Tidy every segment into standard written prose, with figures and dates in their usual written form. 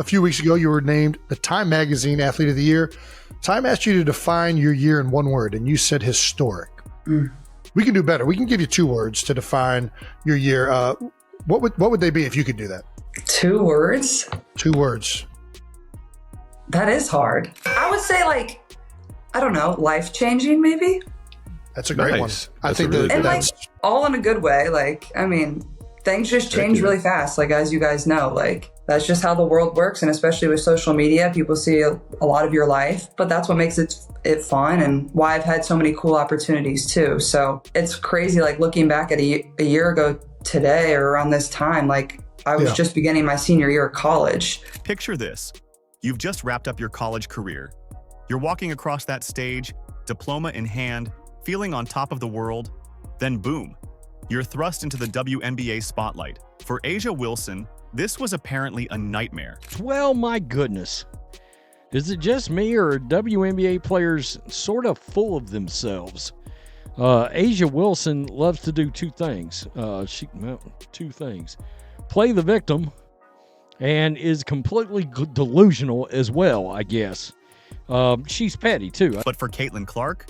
a few weeks ago, you were named the Time Magazine Athlete of the Year. Time asked you to define your year in one word, and you said historic. We can do better. We can give you 2 words to define your year. What would they be if you could do that? 2 words? 2 words. That is hard. I would say I don't know, life-changing maybe? That's a great one. I think really that's all in a good way. Things just change really fast. As you guys know, that's just how the world works. And especially with social media, people see a lot of your life, but that's what makes it fun and why I've had so many cool opportunities too. So it's crazy. Looking back at a year ago today or around this time, I was just beginning my senior year of college. Picture this. You've just wrapped up your college career. You're walking across that stage, diploma in hand, feeling on top of the world. Then boom, you're thrust into the WNBA spotlight. For A'ja Wilson, this was apparently a nightmare. Well, my goodness. Is it just me, or are WNBA players sort of full of themselves? A'ja Wilson loves to do 2 things. 2 things. Play the victim and is completely delusional as well, I guess. She's petty, too. But for Caitlin Clark,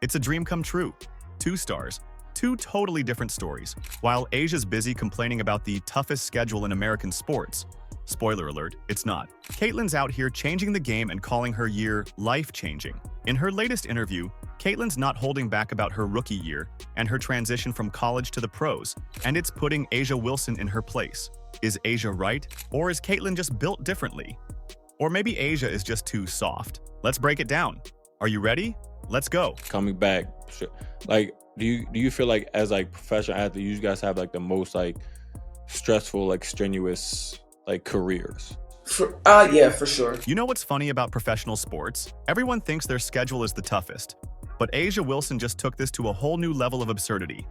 it's a dream come true. 2 stars. 2 totally different stories. While Asia's busy complaining about the toughest schedule in American sports, spoiler alert, it's not. Caitlin's out here changing the game and calling her year life-changing. In her latest interview, Caitlin's not holding back about her rookie year and her transition from college to the pros, and it's putting A'ja Wilson in her place. Is A'ja right? Or is Caitlin just built differently? Or maybe A'ja is just too soft? Let's break it down. Are you ready? Let's go. Coming back, do you feel like as professional athletes, you guys have the most stressful, strenuous careers? Yeah, for sure. You know what's funny about professional sports? Everyone thinks their schedule is the toughest. But A'ja Wilson just took this to a whole new level of absurdity.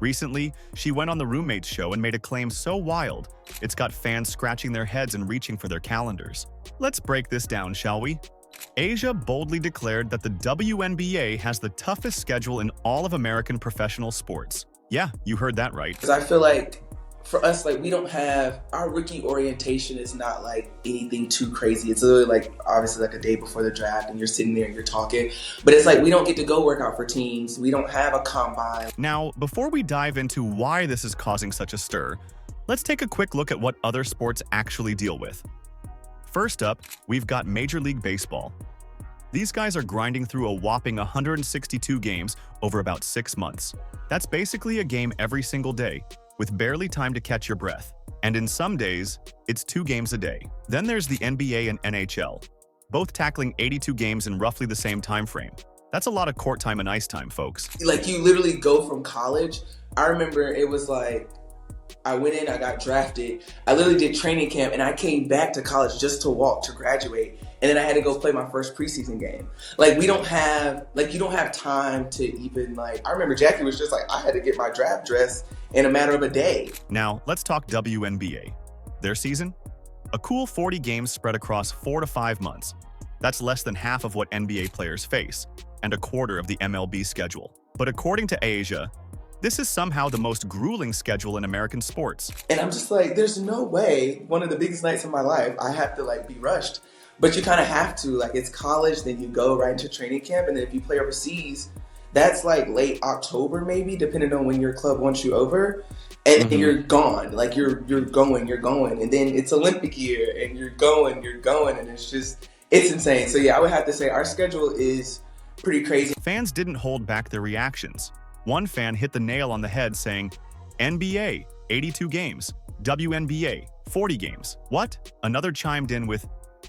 Recently, she went on the Roommates show and made a claim so wild, it's got fans scratching their heads and reaching for their calendars. Let's break this down, shall we? A'ja boldly declared that the WNBA has the toughest schedule in all of American professional sports. Yeah, you heard that right. Because I feel for us, we don't have, our rookie orientation is not anything too crazy. It's literally obviously a day before the draft and you're sitting there and you're talking. But it's we don't get to go work out for teams. We don't have a combine. Now, before we dive into why this is causing such a stir, let's take a quick look at what other sports actually deal with. First up, we've got Major League Baseball. These guys are grinding through a whopping 162 games over about 6 months. That's basically a game every single day, with barely time to catch your breath. And in some days, it's 2 games a day. Then there's the NBA and NHL, both tackling 82 games in roughly the same time frame. That's a lot of court time and ice time, folks. You literally go from college. I remember it was I went in, I got drafted. I literally did training camp and I came back to college just to walk to graduate. And then I had to go play my first preseason game. We don't have, you don't have time to even I remember Jackie was just I had to get my draft dress in a matter of a day. Now, let's talk WNBA. Their season? A cool 40 games spread across 4 to 5 months. That's less than half of what NBA players face, and a quarter of the MLB schedule. But according to A'ja, this is somehow the most grueling schedule in American sports. And I'm just there's no way one of the biggest nights of my life, I have to be rushed. But you kind of have to, it's college, then you go right into training camp. And then if you play overseas, that's late October, maybe, depending on when your club wants you over. And then you're gone. You're going. And then it's Olympic year and you're going. And it's insane. So yeah, I would have to say our schedule is pretty crazy. Fans didn't hold back their reactions. One fan hit the nail on the head saying, NBA, 82 games. WNBA, 40 games. What? Another chimed in with,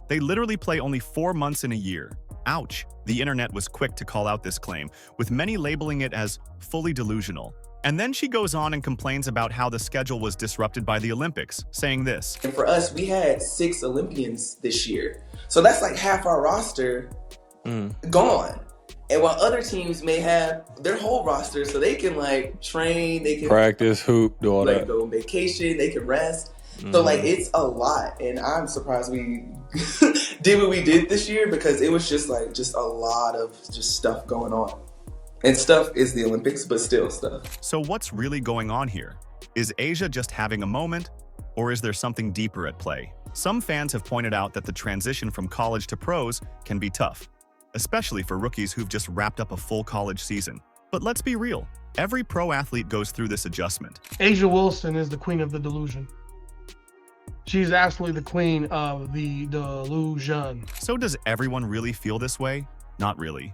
they literally play only 4 months in a year. Ouch. The internet was quick to call out this claim, with many labeling it as fully delusional. And then she goes on and complains about how the schedule was disrupted by the Olympics, saying this. And for us, we had 6 Olympians this year. So that's half our roster gone. And while other teams may have their whole roster, so they can train, they can practice, hoop, do all that. Go on vacation, they can rest. So it's a lot. And I'm surprised we did what we did this year because it was just a lot of stuff going on. And stuff is the Olympics, but still stuff. So what's really going on here? Is A'ja just having a moment? Or is there something deeper at play? Some fans have pointed out that the transition from college to pros can be tough, especially for rookies who've just wrapped up a full college season. But let's be real, every pro athlete goes through this adjustment. Asia Wilson is the queen of the delusion. She's absolutely the queen of the delusion. So does everyone really feel this way? Not really.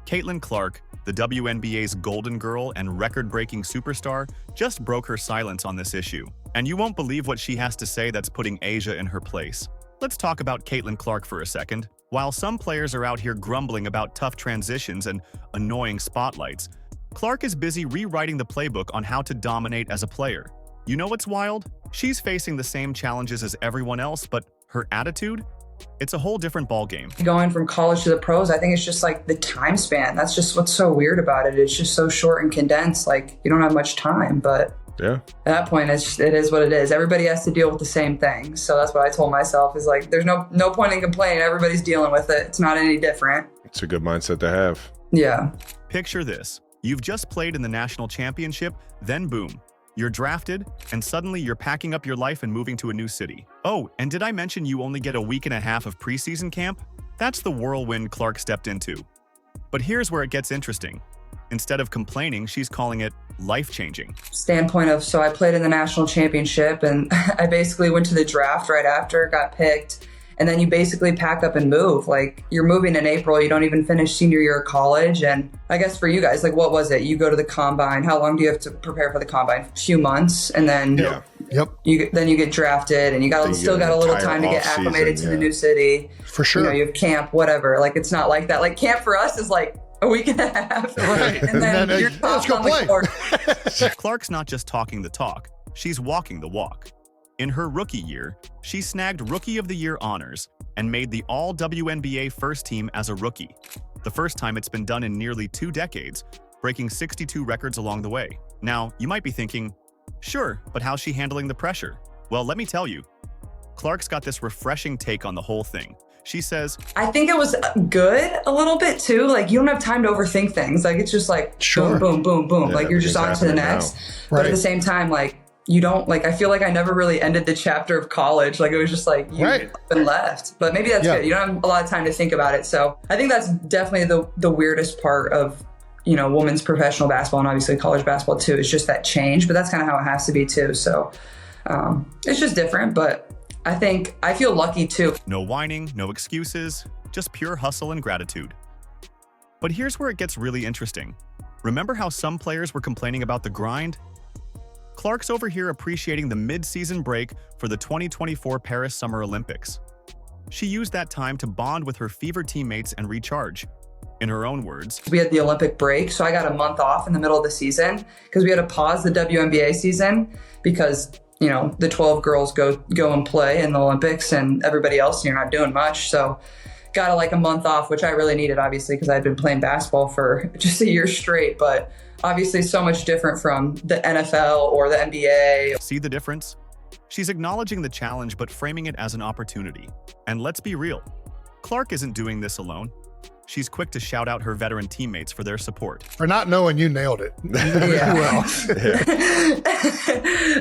Caitlin Clark, the WNBA's golden girl and record-breaking superstar, just broke her silence on this issue. And you won't believe what she has to say that's putting Asia in her place. Let's talk about Caitlin Clark for a second. While some players are out here grumbling about tough transitions and annoying spotlights, Clark is busy rewriting the playbook on how to dominate as a player. You know what's wild? She's facing the same challenges as everyone else, but her attitude? It's a whole different ballgame. Going from college to the pros, I think it's just like the time span. That's just what's so weird about it. It's just so short and condensed. Like, you don't have much time, but yeah, at that point, it is what it is. Everybody has to deal with the same thing. So that's what I told myself is like, there's no point in complaining. Everybody's dealing with it. It's not any different. It's a good mindset to have. Yeah. Picture this. You've just played in the national championship, then boom, you're drafted, and suddenly you're packing up your life and moving to a new city. Oh, and did I mention you only get a week and a half of preseason camp? That's the whirlwind Clark stepped into. But here's where it gets interesting. Instead of complaining, she's calling it life-changing. Standpoint of, so I played in the national championship and I basically went to the draft right after, got picked. And then you basically pack up and move. Like, you're moving in April, you don't even finish senior year of college. And I guess for you guys, like, what was it? You go to the combine. How long do you have to prepare for the combine? A few months. And then you get drafted and you still got a little time to get acclimated to the new city. For sure. You know, you have camp, whatever. Like, it's not like that. Like, camp for us is like a week and a half. Right. And then you're let's go on the play. court. Clark's not just talking the talk, she's walking the walk. In her rookie year, she snagged Rookie of the Year honors and made the All-WNBA first team as a rookie. The first time it's been done in nearly 2 decades, breaking 62 records along the way. Now, you might be thinking, sure, but how's she handling the pressure? Well, let me tell you. Clark's got this refreshing take on the whole thing. She says, I think it was good a little bit too. Like, you don't have time to overthink things. Like, it's just like, Sure. boom, boom, boom, boom. Yeah, like, you're just on to the everything's next. happening But at Right. the same time, like, you don't, like, I feel like I never really ended the chapter of college. Like, it was just like, you Right. up and left. But maybe that's good. You don't have a lot of time to think about it. So I think that's definitely the weirdest part of, you know, women's professional basketball and obviously college basketball too. It's just that change. But that's kind of how it has to be too. So it's just different. But I think I feel lucky too. no whining, no excuses, just pure hustle and gratitude. But here's where it gets really interesting. Remember how some players were complaining about the grind? Clark's over here appreciating the mid-season break for the 2024 Paris Summer Olympics. She used that time to bond with her fever teammates and recharge. In her own words, We had the Olympic break, so I got a month off in the middle of the season because we had to pause the WNBA season because, you know, the 12 girls go and play in the Olympics and everybody else, you're not doing much. So got like a month off, which I really needed, obviously, because I'd been playing basketball for just a year straight. But obviously so much different from the NFL or the NBA. see the difference? She's acknowledging the challenge but framing it as an opportunity. And let's be real, Clark isn't doing this alone. She's quick to shout out her veteran teammates for their support. For not knowing, you nailed it. Yeah. Well,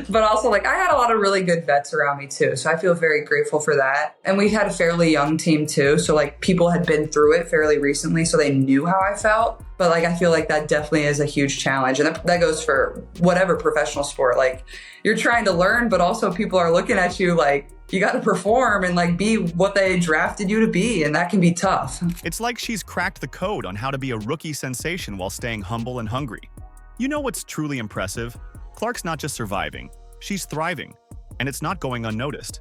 But also, like, I had a lot of really good vets around me too. So I feel very grateful for that. And we had a fairly young team too. So like people had been through it fairly recently, so they knew how I felt. But like, I feel like that definitely is a huge challenge. And that goes for whatever professional sport. Like, you're trying to learn, but also people are looking at you like, you got to perform and like be what they drafted you to be. And that can be tough. It's like she's cracked the code on how to be a rookie sensation while staying humble and hungry. You know what's truly impressive? Clark's not just surviving, she's thriving, and it's not going unnoticed.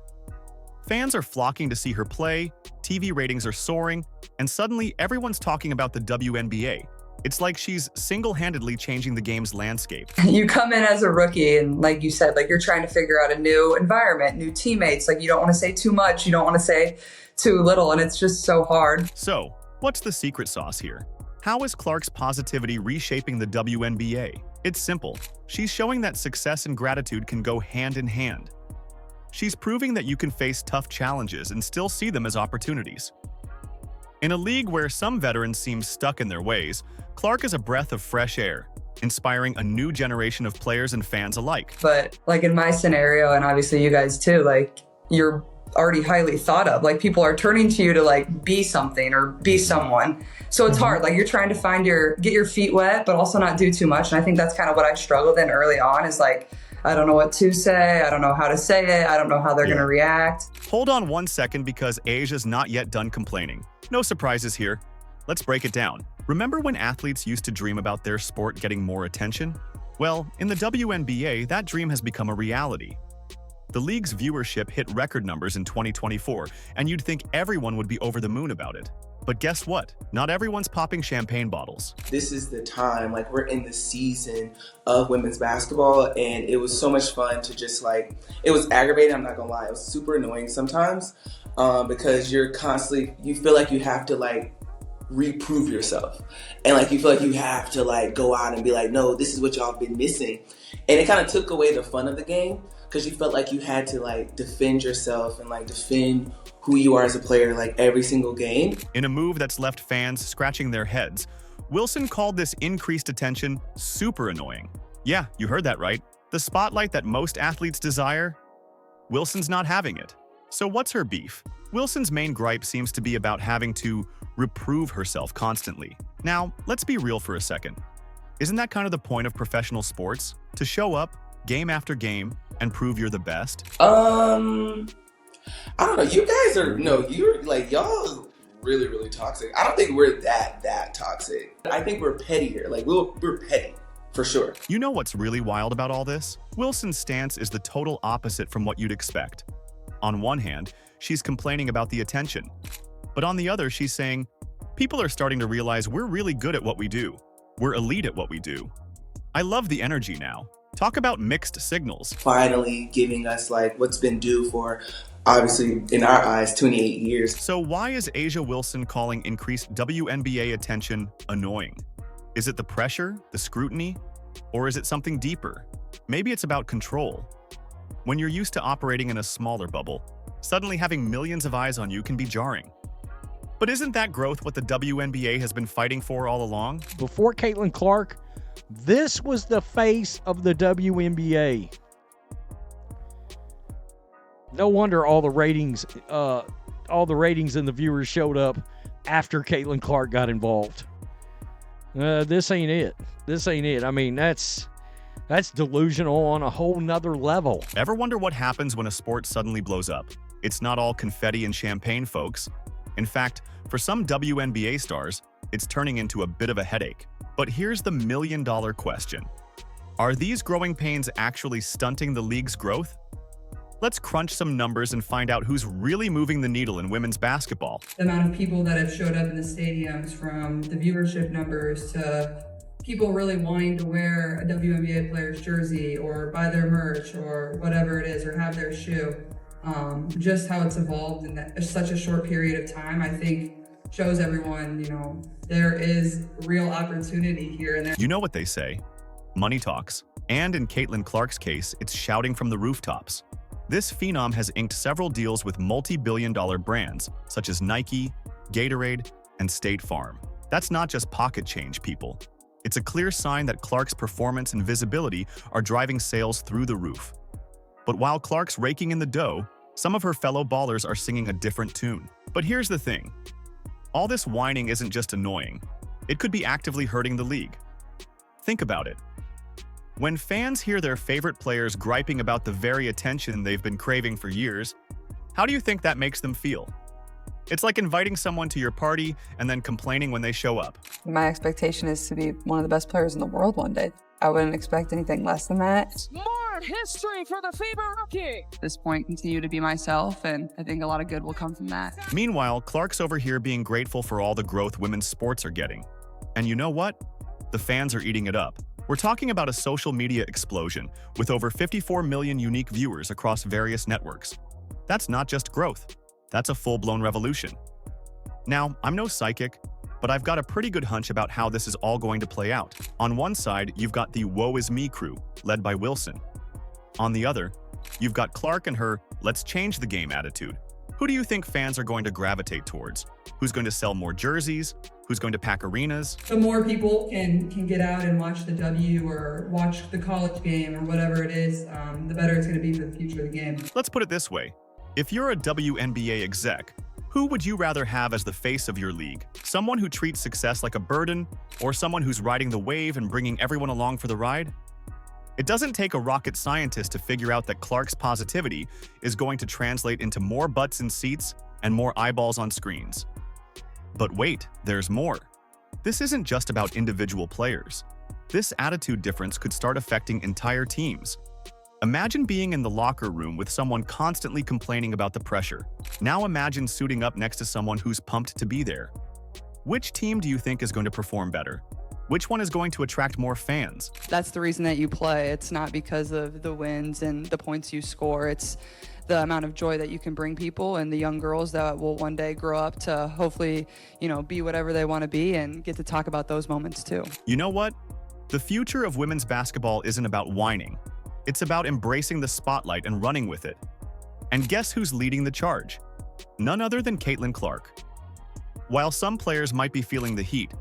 Fans are flocking to see her play, TV ratings are soaring, and suddenly everyone's talking about the WNBA. It's like she's single-handedly changing the game's landscape. You come in as a rookie and like you said, like you're trying to figure out a new environment, new teammates. Like you don't want to say too much. You don't want to say too little. And it's just so hard. So, what's the secret sauce here? How is Clark's positivity reshaping the WNBA? It's simple. She's showing that success and gratitude can go hand in hand. She's proving that you can face tough challenges and still see them as opportunities. In a league where some veterans seem stuck in their ways, Clark is a breath of fresh air. inspiring a new generation of players and fans alike. But like in my scenario, and obviously you guys too, like you're already highly thought of. Like people are turning to you to like be something or be someone. So it's hard. Like you're trying to get your feet wet, but also not do too much. And I think that's kind of what I struggled in early on is like, I don't know what to say. I don't know how to say it. I don't know how they're going to react. Hold on 1 second because Asia's not yet done complaining. No surprises here. Let's break it down. Remember when athletes used to dream about their sport getting more attention? Well, in the WNBA, that dream has become a reality. The league's viewership hit record numbers in 2024, and you'd think everyone would be over the moon about it. But guess what? Not everyone's popping champagne bottles. This is the time, like we're in the season of women's basketball, and it was so much fun to just like, it was aggravating, I'm not gonna lie, it was super annoying sometimes because you're constantly, you feel like you have to like reprove yourself. And like you feel like you have to like go out and be like, no, this is what y'all have been missing. And it kind of took away the fun of the game because you felt like you had to like defend yourself and like defend who you are as a player like every single game. In a move that's left fans scratching their heads, Wilson called this increased attention super annoying. Yeah, you heard that right. The spotlight that most athletes desire? Wilson's not having it. So what's her beef? Wilson's main gripe seems to be about having to reprove herself constantly. Now, let's be real for a second. Isn't that kind of the point of professional sports? To show up, game after game, and prove you're the best? I don't know. You guys are, no, you're like, y'all really, really toxic. I don't think we're that toxic. I think we're pettier. Like, we're petty, for sure. You know what's really wild about all this? Wilson's stance is the total opposite from what you'd expect. On one hand, she's complaining about the attention. But on the other, she's saying, people are starting to realize we're really good at what we do. We're elite at what we do. I love the energy now. Talk about mixed signals. Finally giving us like what's been due for, obviously, in our eyes, 28 years. So why is A'ja Wilson calling increased WNBA attention annoying? Is it the pressure, the scrutiny, or is it something deeper? Maybe it's about control. When you're used to operating in a smaller bubble, suddenly having millions of eyes on you can be jarring. But isn't that growth what the WNBA has been fighting for all along? Before Caitlin Clark, this was the face of the WNBA. No wonder all the ratings and the viewers showed up after Caitlin Clark got involved. This ain't it. This ain't it. I mean, that's delusional on a whole nother level. Ever wonder what happens when a sport suddenly blows up? It's not all confetti and champagne, folks. In fact, for some WNBA stars, it's turning into a bit of a headache. But here's the million-dollar question. Are these growing pains actually stunting the league's growth? Let's crunch some numbers and find out who's really moving the needle in women's basketball. The amount of people that have showed up in the stadiums, from the viewership numbers to people really wanting to wear a WNBA player's jersey or buy their merch or whatever it is, or have their shoe. Just how it's evolved in such a short period of time, I think shows everyone, there is real opportunity here. And you know what they say, money talks. And in Caitlin Clark's case, it's shouting from the rooftops. This phenom has inked several deals with multi-billion-dollar brands, such as Nike, Gatorade, and State Farm. That's not just pocket change, people. It's a clear sign that Clark's performance and visibility are driving sales through the roof. But while Clark's raking in the dough, some of her fellow ballers are singing a different tune. But here's the thing. All this whining isn't just annoying. It could be actively hurting the league. Think about it. When fans hear their favorite players griping about the very attention they've been craving for years, how do you think that makes them feel? It's like inviting someone to your party and then complaining when they show up. My expectation is to be one of the best players in the world one day. I wouldn't expect anything less than that. More history for the Fever rookie. At this point, continue to be myself, and I think a lot of good will come from that. Meanwhile, Clark's over here being grateful for all the growth women's sports are getting. And you know what? The fans are eating it up. We're talking about a social media explosion with over 54 million unique viewers across various networks. That's not just growth. That's a full-blown revolution. Now, I'm no psychic, but I've got a pretty good hunch about how this is all going to play out. On one side, you've got the woe is me crew, led by Wilson. On the other, you've got Clark and her let's change the game attitude. Who do you think fans are going to gravitate towards? Who's going to sell more jerseys? Who's going to pack arenas? The more people can get out and watch the W or watch the college game or whatever it is, the better it's going to be for the future of the game. Let's put it this way. If you're a WNBA exec, who would you rather have as the face of your league? Someone who treats success like a burden, or someone who's riding the wave and bringing everyone along for the ride? It doesn't take a rocket scientist to figure out that Clark's positivity is going to translate into more butts in seats and more eyeballs on screens. But wait, there's more. This isn't just about individual players. This attitude difference could start affecting entire teams. Imagine being in the locker room with someone constantly complaining about the pressure. Now imagine suiting up next to someone who's pumped to be there. Which team do you think is going to perform better? Which one is going to attract more fans? That's the reason that you play. It's not because of the wins and the points you score. It's the amount of joy that you can bring people and the young girls that will one day grow up to hopefully, be whatever they want to be and get to talk about those moments too. You know what? The future of women's basketball isn't about whining. It's about embracing the spotlight and running with it. And guess who's leading the charge? None other than Caitlin Clark. While some players might be feeling the heat,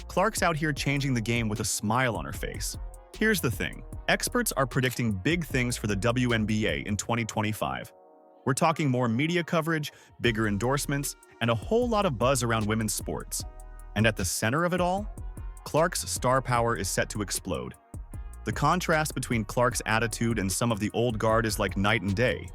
Clark's out here changing the game with a smile on her face. Here's the thing. Experts are predicting big things for the WNBA in 2025. We're talking more media coverage, bigger endorsements, and a whole lot of buzz around women's sports. And at the center of it all, Clark's star power is set to explode. The contrast between Clark's attitude and some of the old guard is like night and day.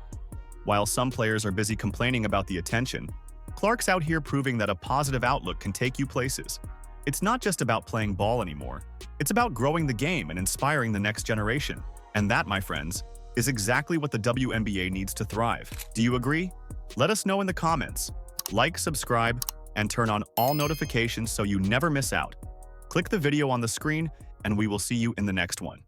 While some players are busy complaining about the attention, Clark's out here proving that a positive outlook can take you places. It's not just about playing ball anymore. It's about growing the game and inspiring the next generation. And that, my friends, is exactly what the WNBA needs to thrive. Do you agree? Let us know in the comments. Like, subscribe, and turn on all notifications so you never miss out. Click the video on the screen, and we will see you in the next one.